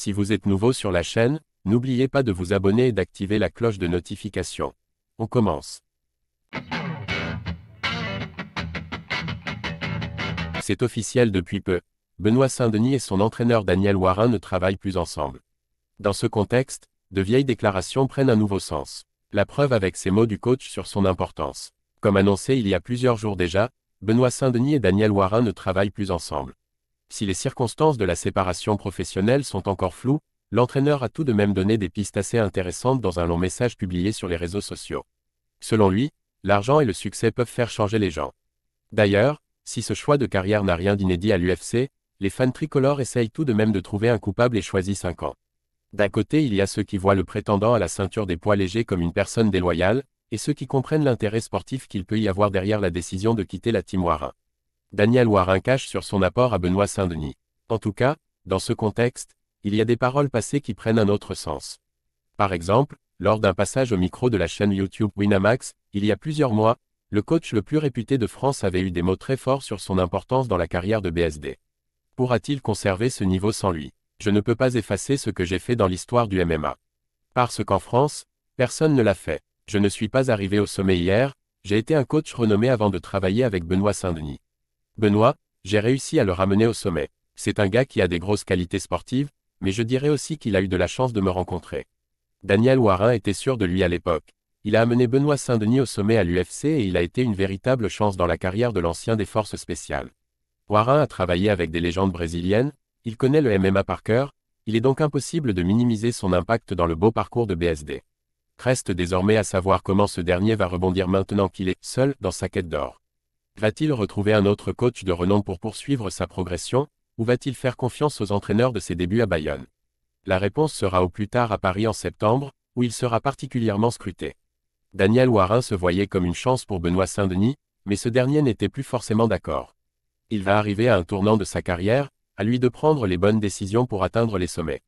Si vous êtes nouveau sur la chaîne, n'oubliez pas de vous abonner et d'activer la cloche de notification. On commence. C'est officiel depuis peu. Benoît Saint-Denis et son entraîneur Daniel Warin ne travaillent plus ensemble. Dans ce contexte, de vieilles déclarations prennent un nouveau sens. La preuve avec ces mots du coach sur son importance. Comme annoncé il y a plusieurs jours déjà, Benoît Saint-Denis et Daniel Warin ne travaillent plus ensemble. Si les circonstances de la séparation professionnelle sont encore floues, l'entraîneur a tout de même donné des pistes assez intéressantes dans un long message publié sur les réseaux sociaux. Selon lui, l'argent et le succès peuvent faire changer les gens. D'ailleurs, si ce choix de carrière n'a rien d'inédit à l'UFC, les fans tricolores essayent tout de même de trouver un coupable et choisissent un camp. D'un côté il y a ceux qui voient le prétendant à la ceinture des poids légers comme une personne déloyale, et ceux qui comprennent l'intérêt sportif qu'il peut y avoir derrière la décision de quitter la team Warin. Daniel Warin cache sur son apport à Benoît Saint-Denis. En tout cas, dans ce contexte, il y a des paroles passées qui prennent un autre sens. Par exemple, lors d'un passage au micro de la chaîne YouTube Winamax, il y a plusieurs mois, le coach le plus réputé de France avait eu des mots très forts sur son importance dans la carrière de BSD. Pourra-t-il conserver ce niveau sans lui? Je ne peux pas effacer ce que j'ai fait dans l'histoire du MMA. Parce qu'en France, personne ne l'a fait. Je ne suis pas arrivé au sommet hier, j'ai été un coach renommé avant de travailler avec Benoît Saint-Denis. Benoît, j'ai réussi à le ramener au sommet. C'est un gars qui a des grosses qualités sportives, mais je dirais aussi qu'il a eu de la chance de me rencontrer. Daniel Warin était sûr de lui à l'époque. Il a amené Benoît Saint-Denis au sommet à l'UFC et il a été une véritable chance dans la carrière de l'ancien des forces spéciales. Warin a travaillé avec des légendes brésiliennes, il connaît le MMA par cœur, il est donc impossible de minimiser son impact dans le beau parcours de BSD. Reste désormais à savoir comment ce dernier va rebondir maintenant qu'il est seul dans sa quête d'or. Va-t-il retrouver un autre coach de renom pour poursuivre sa progression, ou va-t-il faire confiance aux entraîneurs de ses débuts à Bayonne? La réponse sera au plus tard à Paris en septembre, où il sera particulièrement scruté. Daniel Warin se voyait comme une chance pour Benoît Saint-Denis, mais ce dernier n'était plus forcément d'accord. Il va arriver à un tournant de sa carrière, à lui de prendre les bonnes décisions pour atteindre les sommets.